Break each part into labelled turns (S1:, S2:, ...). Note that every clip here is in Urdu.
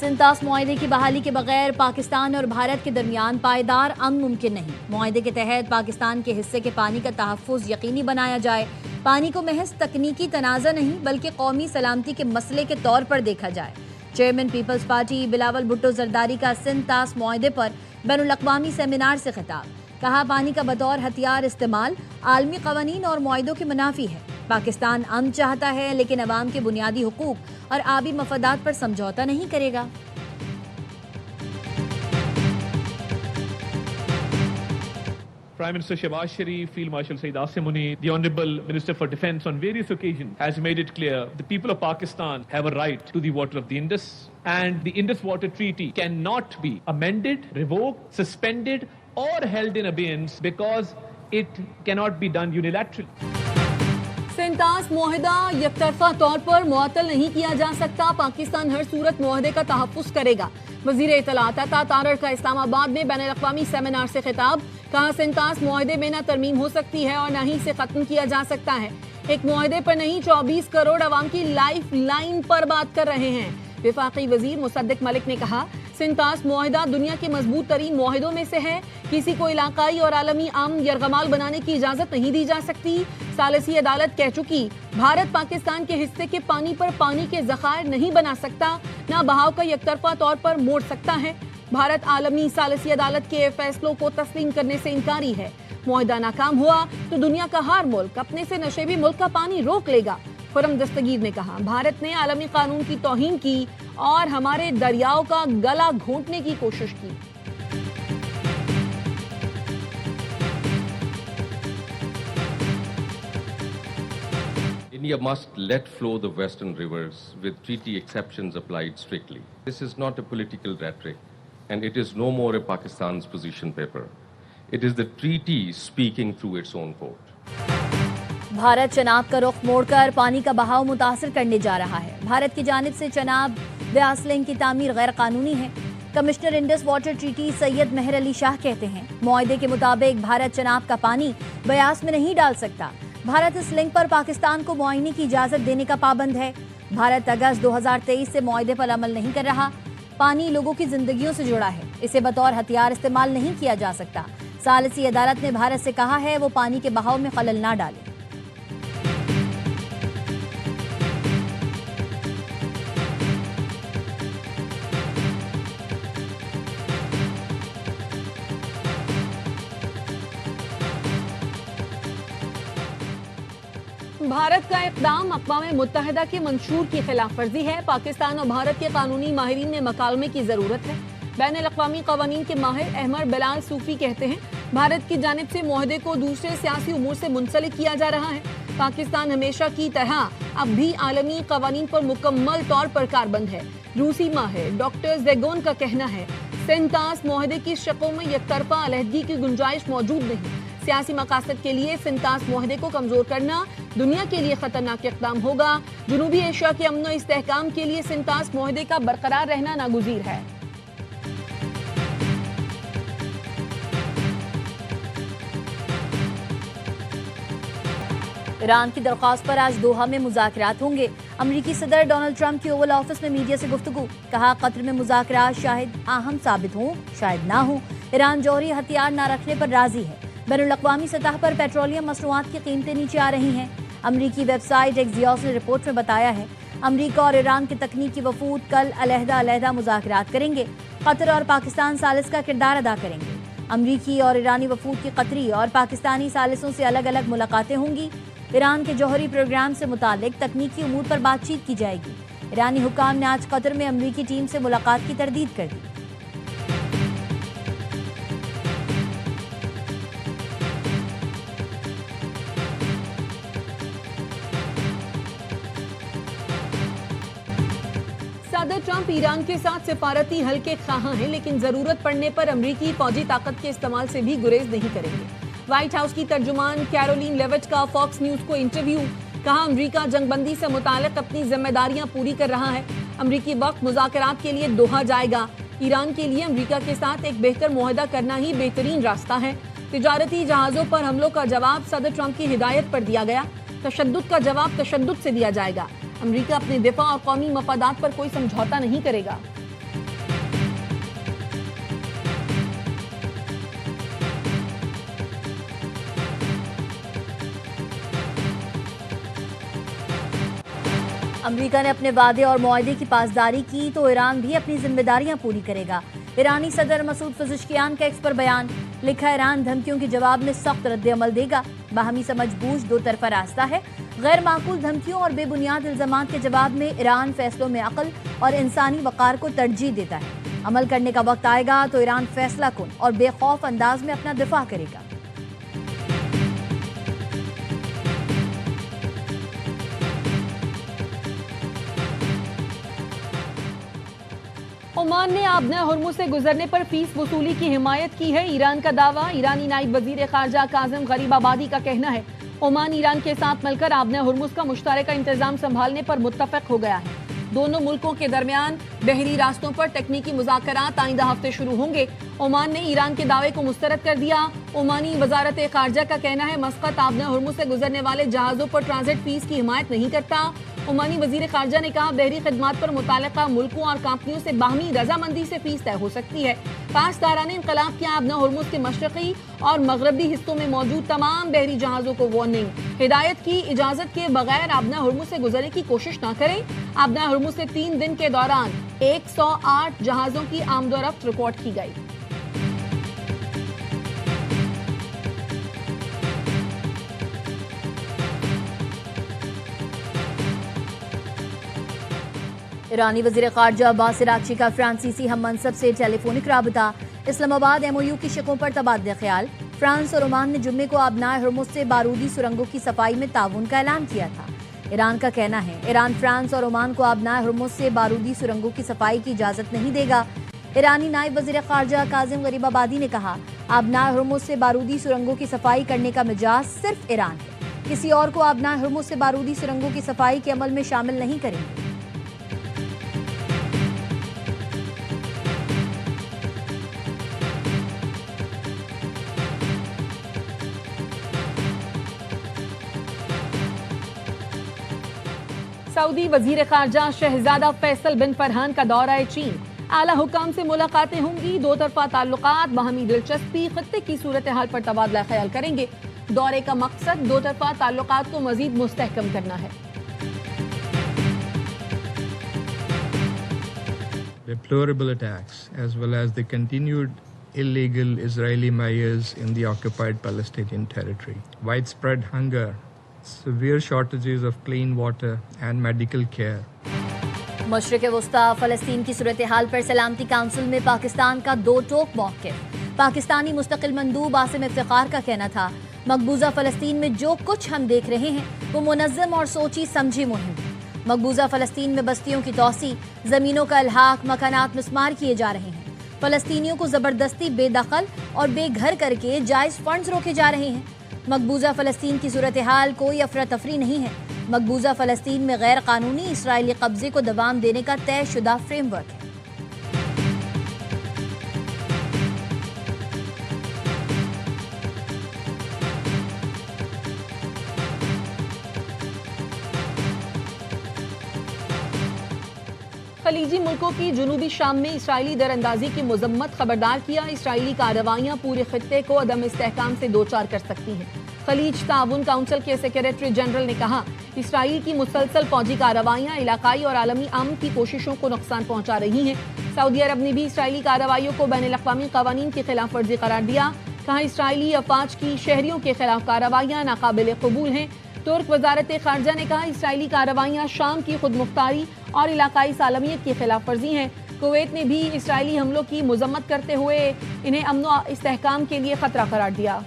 S1: سنتاس معاہدے کی بحالی کے بغیر پاکستان اور بھارت کے درمیان پائیدار امن ممکن نہیں۔ معاہدے کے تحت پاکستان کے حصے کے پانی کا تحفظ یقینی بنایا جائے۔ پانی کو محض تکنیکی تنازع نہیں بلکہ قومی سلامتی کے مسئلے کے طور پر دیکھا جائے۔ چیئرمین پیپلز پارٹی بلاول بھٹو زرداری کا سنتاس معاہدے پر بین الاقوامی سیمینار سے خطاب۔ کہا پانی کا بطور ہتھیار استعمال عالمی قوانین اور معاہدوں کے منافی ہے۔ پاکستان امن چاہتا ہے لیکن عوام کے بنیادی حقوق اور آبی مفادات پر سمجھوتا نہیں کرے گا۔
S2: Prime Minister Shehbaz Sharif, Field Marshal Saeed Asim Munir, the Honorable Minister for Defence on various occasions has made it clear the people of Pakistan have a right to the water of the Indus, and the Indus Water Treaty cannot be amended, revoked, suspended or held in abeyance because it cannot be done unilaterally.
S3: سنتاس معاہدہ یک طرفہ طور پر معطل نہیں کیا جا سکتا۔ پاکستان ہر صورت معاہدے کا تحفظ کرے گا۔ وزیر اطلاعات عطا تارڑ کا اسلام آباد میں بین الاقوامی سیمینار سے خطاب۔ کہا سنتاس معاہدے میں نہ ترمیم ہو سکتی ہے اور نہ ہی اسے ختم کیا جا سکتا ہے۔ ایک معاہدے پر نہیں 24 کروڑ عوام کی لائف لائن پر بات کر رہے ہیں۔ وفاقی وزیر مصدق ملک نے کہا سنتاس معاہدہ دنیا کے مضبوط ترین معاہدوں میں سے ہے۔ کسی کو علاقائی اور عالمی امن یرغمال بنانے کی اجازت نہیں دی جا سکتی۔ ثالثی عدالت کہہ چکی بھارت پاکستان کے حصے کے پانی پر پانی کے ذخائر نہیں بنا سکتا، نہ بہاؤ کا یک طرفہ طور پر موڑ سکتا ہے۔ بھارت عالمی ثالثی عدالت کے فیصلوں کو تسلیم کرنے سے انکاری ہے۔ معاہدہ ناکام ہوا تو دنیا کا ہر ملک اپنے سے نشیبی ملک کا پانی روک لے گا۔ خرم دستگیر نے کہا بھارت نے عالمی قانون کی توہین کی اور ہمارے دریاؤں کا گلا گھونٹنے کی کوشش کی۔
S4: India must let flow the western rivers with treaty exceptions applied strictly. This is not a political rhetoric and it is no more a Pakistan's position paper. It is the treaty speaking through its own court.
S1: Bharat Chenab کا رخ موڑ کر پانی کا بہاؤ متاثر کرنے جا رہا ہے۔ بھارت کی جانب سے چناب بیاس لنک کی تعمیر غیر قانونی ہے۔ کمشنر انڈس واٹر ٹریٹی سید مہر علی شاہ کہتے ہیں معاہدے کے مطابق بھارت چناب کا پانی بیاس میں نہیں ڈال سکتا۔ بھارت اس لنک پر پاکستان کو معائنے کی اجازت دینے کا پابند ہے۔ بھارت اگست 2023 سے معاہدے پر عمل نہیں کر رہا۔ پانی لوگوں کی زندگیوں سے جڑا ہے، اسے بطور ہتھیار استعمال نہیں کیا جا سکتا۔ ثالثی عدالت نے بھارت سے کہا ہے وہ پانی کے بہاؤ میں خلل نہ ڈالے۔
S3: بھارت کا اقدام اقوام متحدہ کے منشور کی خلاف ورزی ہے۔ پاکستان اور بھارت کے قانونی ماہرین میں مکالمے کی ضرورت ہے۔ بین الاقوامی قوانین کے ماہر احمد بلال صوفی کہتے ہیں بھارت کی جانب سے معاہدے کو دوسرے سیاسی امور سے منسلک کیا جا رہا ہے۔ پاکستان ہمیشہ کی طرح اب بھی عالمی قوانین پر مکمل طور پر کاربند ہے۔ روسی ماہر ڈاکٹر زیگون کا کہنا ہے سنتاس معاہدے کی شقوں میں یک طرفہ علیحدگی کی گنجائش موجود نہیں۔ سیاسی مقاصد کے لیے سنتاس معاہدے کو کمزور کرنا دنیا کے لیے خطرناک اقدام ہوگا۔ جنوبی ایشیا کے امن و استحکام کے لیے سنتاس معاہدے کا برقرار رہنا ناگزیر ہے۔
S1: ایران کی درخواست پر آج دوحہ میں مذاکرات ہوں گے۔ امریکی صدر ڈونلڈ ٹرمپ کی اوول آفس میں میڈیا سے گفتگو۔ کہا قطر میں مذاکرات شاید اہم ثابت ہوں شاید نہ ہوں۔ ایران جوہری ہتھیار نہ رکھنے پر راضی ہے۔ بین الاقوامی سطح پر پیٹرولیم مصنوعات کی قیمتیں نیچے آ رہی ہیں۔ امریکی ویب سائٹ ایکزیوس نے رپورٹ میں بتایا ہے امریکہ اور ایران کے تکنیکی وفود کل علیحدہ مذاکرات کریں گے۔ قطر اور پاکستان ثالث کا کردار ادا کریں گے۔ امریکی اور ایرانی وفود کی قطری اور پاکستانی ثالثوں سے الگ الگ ملاقاتیں ہوں گی۔ ایران کے جوہری پروگرام سے متعلق تکنیکی امور پر بات چیت کی جائے گی۔ ایرانی حکام نے آج قطر میں امریکی ٹیم سے ملاقات کی تردید کر دی۔
S3: صدر ٹرمپ ایران کے ساتھ سفارتی حل کے خواہاں ہیں لیکن ضرورت پڑنے پر امریکی فوجی طاقت کے استعمال سے بھی گریز نہیں کریں گے۔ وائٹ ہاؤس کی ترجمان کیرولین لیوٹ کا فاکس نیوز کو انٹرویو۔ کہا امریکہ جنگ بندی سے متعلق اپنی ذمہ داریاں پوری کر رہا ہے۔ امریکی وقت مذاکرات کے لیے دوحہ جائے گا۔ ایران کے لیے امریکہ کے ساتھ ایک بہتر معاہدہ کرنا ہی بہترین راستہ ہے۔ تجارتی جہازوں پر حملوں کا جواب صدر ٹرمپ کی ہدایت پر دیا گیا۔ تشدد کا جواب تشدد سے دیا جائے گا۔ امریکہ اپنے دفاع اور قومی مفادات پر کوئی سمجھوتا نہیں کرے گا۔
S1: امریکہ نے اپنے وعدے اور معاہدے کی پاسداری کی تو ایران بھی اپنی ذمہ داریاں پوری کرے گا۔ ایرانی صدر مسعود پزشکیان کا ایکس پر بیان، لکھا ایران دھمکیوں کے جواب میں سخت رد عمل دے گا۔ باہمی سمجھ بوجھ دو طرفہ راستہ ہے۔ غیر معقول دھمکیوں اور بے بنیاد الزامات کے جواب میں ایران فیصلوں میں عقل اور انسانی وقار کو ترجیح دیتا ہے۔ عمل کرنے کا وقت آئے گا تو ایران فیصلہ کن اور بے خوف انداز میں اپنا دفاع کرے گا۔
S3: عمان نے آبنہ ہرمز سے گزرنے پر فیس وصولی کی حمایت کی ہے۔ ایران کا دعویٰ، ایرانی نائب وزیر خارجہ کاظم غریب آبادی کا کہنا ہے عمان ایران کے ساتھ مل کر آبنہ ہرمز کا مشترکہ انتظام سنبھالنے پر متفق ہو گیا ہے۔ دونوں ملکوں کے درمیان بحری راستوں پر تکنیکی مذاکرات آئندہ ہفتے شروع ہوں گے۔ عمان نے ایران کے دعوے کو مسترد کر دیا۔ عمانی وزارت خارجہ کا کہنا ہے مسقط آبنہ ہرمز سے گزرنے والے جہازوں پر ٹرانزٹ فیس کی حمایت نہیں کرتا۔ عمانی وزیر خارجہ نے کہا بحری خدمات پر متعلقہ ملکوں اور کمپنیوں سے باہمی رضامندی سے فیس طے ہو سکتی ہے۔ پاسداران انقلاب کی آبنہ ہرمز کے مشرقی اور مغربی حصوں میں موجود تمام بحری جہازوں کو وارننگ، ہدایت کی اجازت کے بغیر آبنہ ہرمز سے گزرنے کی کوشش نہ کریں۔ آبنہ ہرمز سے 3 دن کے دوران 108 جہازوں کی آمد و رفت ریکارڈ کی گئی۔
S1: ایرانی وزیر خارجہ عباس عراقچی کا فرانسیسی ہم منصب سے ٹیلی فونک رابطہ، اسلام آباد ایم او یو کی شقوں پر تبادلہ خیال۔ فرانس اور عمان نے جمعے کو آبنائے ہرمز سے بارودی سرنگوں کی صفائی میں تعاون کا اعلان کیا تھا۔ ایران کا کہنا ہے ایران فرانس اور عمان کو آبنائے ہرمز سے بارودی سرنگوں کی صفائی کی اجازت نہیں دے گا۔ ایرانی نائب وزیر خارجہ کاظم غریب آبادی نے کہا آبنائے ہرمز سے بارودی سرنگوں کی صفائی کرنے کا مجاز صرف ایران ہے، کسی اور کو آبنائے ہرمز سے بارودی سرنگوں کی صفائی کے عمل میں شامل نہیں کریں گے۔
S3: سعودی وزیر خارجہ شہزادہ فیصل بن فرحان کا دورہ چین، اعلیٰ حکام سے ملاقاتیں ہوں گی۔ دو طرفہ تعلقات، باہمی دلچسپی، خطے کی صورتحال پر تبادلہ خیال کریں گے۔ دورے کا مقصد دو طرفہ تعلقات کو مزید مستحکم کرنا ہے۔
S5: Deplorable attacks, as well as the continued illegal Israeli measures in the occupied Palestinian territory, widespread hunger, severe shortages of clean water and medical care.
S1: مشرق وسطی فلسطین کی صورتحال پر سلامتی کونسل میں پاکستان کا دو ٹوک موقف۔ پاکستانی مستقل مندوب عاصم افتخار کا کہنا تھا مقبوضہ فلسطین میں جو کچھ ہم دیکھ رہے ہیں وہ منظم اور سوچی سمجھی مہم ہے۔ مقبوضہ فلسطین میں بستیوں کی توسیع، زمینوں کا الحاق، مکانات مسمار کیے جا رہے ہیں۔ فلسطینیوں کو زبردستی بے دخل اور بے گھر کر کے جائز فنڈز روکے جا رہے ہیں۔ مقبوضہ فلسطین کی صورتحال کوئی افراتفری نہیں ہے۔ مقبوضہ فلسطین میں غیر قانونی اسرائیلی قبضے کو دوام دینے کا طے شدہ فریم ورک ہے۔
S3: خلیجی ملکوں کی جنوبی شام میں اسرائیلی دراندازی کی مذمت، خبردار کیا اسرائیلی کارروائیاں پورے خطے کو عدم استحکام سے دوچار کر سکتی ہیں۔ خلیج تعاون کونسل کے سیکریٹری جنرل نے کہا اسرائیل کی مسلسل فوجی کارروائیاں علاقائی اور عالمی امن کی کوششوں کو نقصان پہنچا رہی ہیں۔ سعودی عرب نے بھی اسرائیلی کارروائیوں کو بین الاقوامی قوانین کی خلاف ورزی قرار دیا، کہا اسرائیلی افواج کی شہریوں کے خلاف کارروائیاں ناقابل قبول ہیں۔ ترک وزارت خارجہ نے کہا اسرائیلی کارروائیاں شام کی خود مختاری اور علاقائی سالمیت کی خلاف ورزی ہیں۔ کویت نے بھی اسرائیلی حملوں کی مذمت کرتے ہوئے انہیں امن و استحکام کے لیے خطرہ قرار دیا۔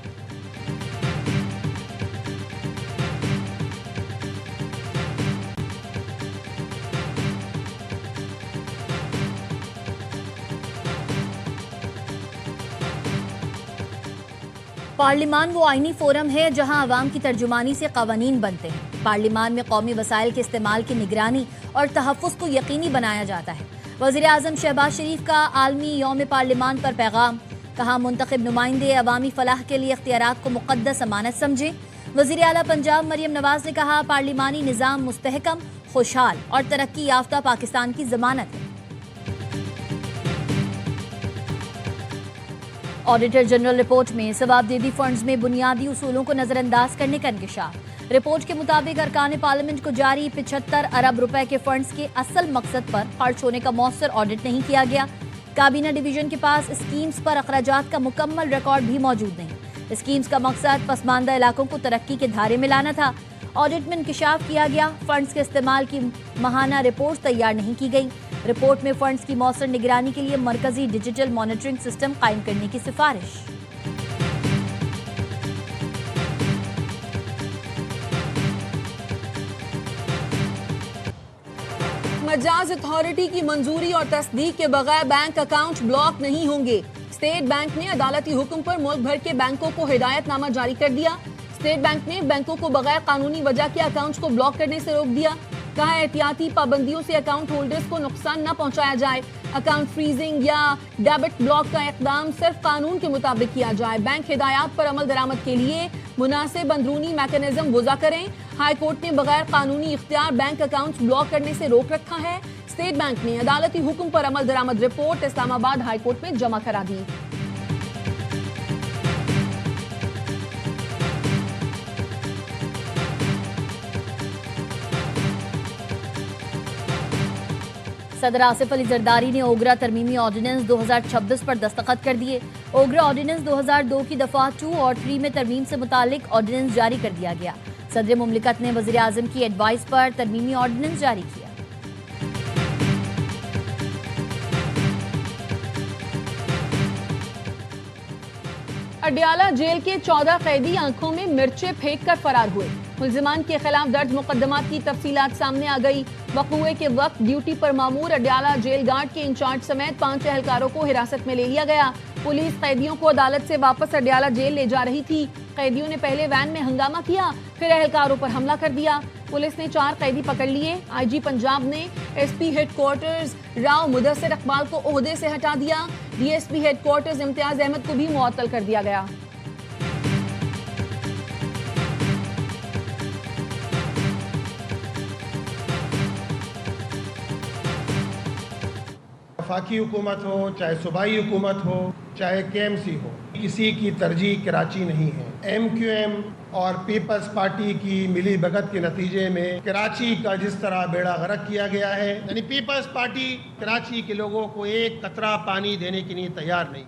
S1: پارلیمان وہ آئینی فورم ہے جہاں عوام کی ترجمانی سے قوانین بنتے ہیں۔ پارلیمان میں قومی وسائل کے استعمال کی نگرانی اور تحفظ کو یقینی بنایا جاتا ہے۔ وزیر اعظم شہباز شریف کا عالمی یوم پارلیمان پر پیغام، کہا منتخب نمائندے عوامی فلاح کے لیے اختیارات کو مقدس امانت سمجھیں۔ وزیر اعلیٰ پنجاب مریم نواز نے کہا پارلیمانی نظام مستحکم، خوشحال اور ترقی یافتہ پاکستان کی ضمانت ہے۔ آڈیٹر جنرل رپورٹ میں ثوابدیدی فنڈز میں بنیادی اصولوں کو نظر انداز کرنے کا انکشاف۔ رپورٹ کے مطابق ارکان پارلیمنٹ کو جاری 75 ارب روپے کے فنڈز کے اصل مقصد پر خرچ ہونے کا مؤثر آڈٹ نہیں کیا گیا۔ کابینہ ڈویژن کے پاس اسکیمز پر اخراجات کا مکمل ریکارڈ بھی موجود نہیں۔ اسکیمز کا مقصد پسماندہ علاقوں کو ترقی کے دھارے میں لانا تھا۔ آڈٹ میں انکشاف کیا گیا فنڈز کے استعمال کی ماہانہ رپورٹ تیار نہیں کی گئی۔ رپورٹ میں فنڈز کی مؤثر نگرانی کے لیے مرکزی ڈیجیٹل مانیٹرنگ سسٹم قائم کرنے کی سفارش۔
S3: مجاز اتھارٹی کی منظوری اور تصدیق کے بغیر بینک اکاؤنٹ بلاک نہیں ہوں گے۔ اسٹیٹ بینک نے عدالتی حکم پر ملک بھر کے بینکوں کو ہدایت نامہ جاری کر دیا۔ اسٹیٹ بینک نے بینکوں کو بغیر قانونی وجہ کے اکاؤنٹس کو بلاک کرنے سے روک دیا۔ کہا احتیاطی پابندیوں سے اکاؤنٹ ہولڈرز کو نقصان نہ پہنچایا جائے۔ اکاؤنٹ فریزنگ یا ڈیبٹ بلاک کا اقدام صرف قانون کے مطابق کیا جائے۔ بینک ہدایات پر عمل درآمد کے لیے مناسب اندرونی میکانزم وضع کریں۔ ہائی کورٹ نے بغیر قانونی اختیار بینک اکاؤنٹس بلاک کرنے سے روک رکھا ہے۔ اسٹیٹ بینک نے عدالتی حکم پر عمل درآمد رپورٹ اسلام آباد ہائی کورٹ میں جمع کرا دی۔
S1: صدر آصف علی زرداری نے اوگرا ترمیمی آرڈیننس 2026 پر دستخط کر دیے۔ اوگرا آرڈیننس 2002 کی دفعہ 2 اور 3 میں ترمیم سے متعلق آرڈیننس جاری کر دیا گیا۔ صدر مملکت نے وزیر اعظم کی ایڈوائس پر ترمیمی آرڈیننس جاری کیا۔
S3: اڈیالہ جیل کے 14 قیدی آنکھوں میں مرچیں پھینک کر فرار ہوئے۔ ملزمان کے خلاف درج مقدمات کی تفصیلات سامنے آ گئی۔ وقوعے کے وقت ڈیوٹی پر مامور اڈیالہ جیل گارڈ کے انچارج سمیت 5 اہلکاروں کو حراست میں لے لیا گیا۔ پولیس قیدیوں کو عدالت سے واپس اڈیالہ جیل لے جا رہی تھی۔ قیدیوں نے پہلے وین میں ہنگامہ کیا، پھر اہلکاروں پر حملہ کر دیا۔ پولیس نے 4 قیدی پکڑ لیے۔ آئی جی پنجاب نے S P headquarters Rao Mudassar Iqbal کو عہدے سے ہٹا دیا۔ D S P headquarters Imtiaz Ahmed کو بھی معطل کر دیا گیا۔
S6: وفاقی حکومت ہو، چاہے صوبائی حکومت ہو، چاہے کے ایم سی ہو، کسی کی ترجیح کراچی نہیں ہے۔ ایم کیو ایم اور پیپلز پارٹی کی ملی بھگت کے نتیجے میں کراچی کا جس طرح بیڑا غرق کیا گیا ہے، یعنی پیپلز پارٹی کراچی کے لوگوں کو ایک قطرہ پانی دینے کے لیے تیار نہیں۔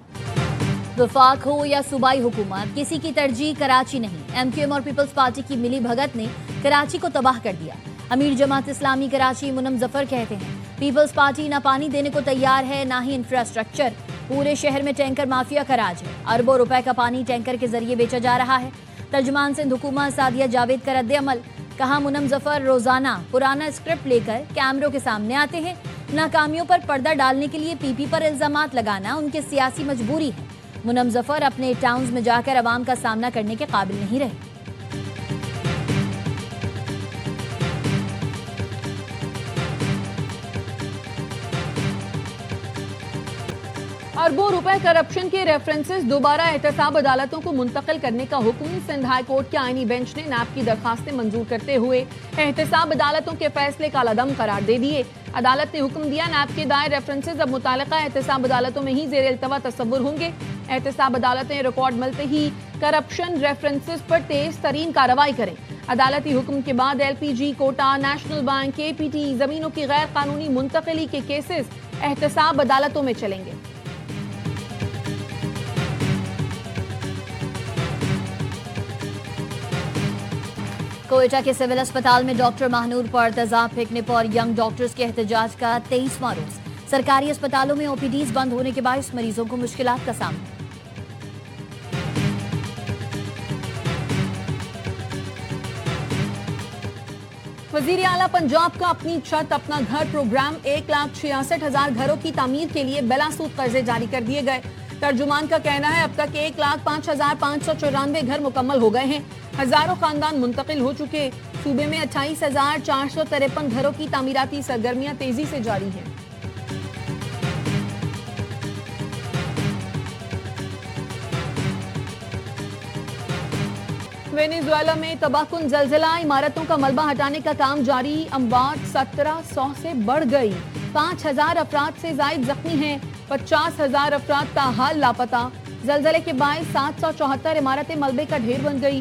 S1: وفاق ہو یا صوبائی حکومت، کسی کی ترجیح کراچی نہیں۔ ایم کیو ایم اور پیپلز پارٹی کی ملی بھگت نے کراچی کو تباہ کر دیا۔ امیر جماعت اسلامی کراچی منم ظفر کہتے ہیں پیپلز پارٹی نہ پانی دینے کو تیار ہے، نہ ہی انفراسٹرکچر۔ پورے شہر میں ٹینکر مافیا کا راج ہے۔ اربوں روپے کا پانی ٹینکر کے ذریعے بیچا جا رہا ہے۔ ترجمان سندھ حکومت سعدیہ جاوید کا رد عمل، کہا منم ظفر روزانہ پرانا اسکرپٹ لے کر کیمروں کے سامنے آتے ہیں۔ ناکامیوں پر پردہ ڈالنے کے لیے پی پی پر الزامات لگانا ان کی سیاسی مجبوری ہے۔ منم ظفر اپنے ٹاؤنز میں جا کر عوام کا سامنا کرنے کے قابل نہیں رہے۔
S3: اربوں روپے کرپشن کے ریفرنسز دوبارہ احتساب عدالتوں کو منتقل کرنے کا حکم سندھ ہائی کورٹ کے آئینی بینچ نے نیب کی درخواستیں منظور کرتے ہوئے احتساب عدالتوں کے فیصلے کا العدم قرار دے دیے۔ عدالت نے حکم دیا نیب کے دائر ریفرنسز اب متعلقہ احتساب عدالتوں میں ہی زیر التوا تصور ہوں گے۔ احتساب عدالتیں ریکارڈ ملتے ہی کرپشن ریفرنسز پر تیز ترین کارروائی کریں۔ عدالتی حکم کے بعد ایل پی جی، کوٹا، نیشنل بینک، کے پی ٹی، زمینوں کی غیر قانونی منتقلی کے کیسز احتساب عدالتوں میں چلیں گے۔
S1: کوئٹہ کے سول اسپتال میں ڈاکٹر ماہنور پر تیزاب پھینکنے پر ینگ ڈاکٹرز کے احتجاج کا 23واں روز۔ سرکاری اسپتالوں میں او پی ڈیز بند ہونے کے باعث مریضوں کو مشکلات کا سامنا۔
S3: وزیر اعلیٰ پنجاب کا اپنی چھت اپنا گھر پروگرام 1,66,000 گھروں کی تعمیر کے لیے بلا سود قرضے جاری کر دیے گئے۔ ترجمان کا کہنا ہے اب تک 1,05,594 گھر مکمل ہو گئے ہیں۔ ہزاروں خاندان منتقل ہو چکے۔ صوبے میں 28,453 گھروں کی تعمیراتی سرگرمیاں تیزی سے جاری ہیں۔ وینیزویلا میں تباہ کن زلزلہ، عمارتوں کا ملبہ ہٹانے کا کام جاری۔ اموات 1700 سے بڑھ گئی۔ 5,000 افراد سے زائد زخمی ہیں۔ 50,000 افراد تاحال لاپتہ۔ زلزلے کے باعث 774 عمارتیں ملبے کا ڈھیر بن گئی۔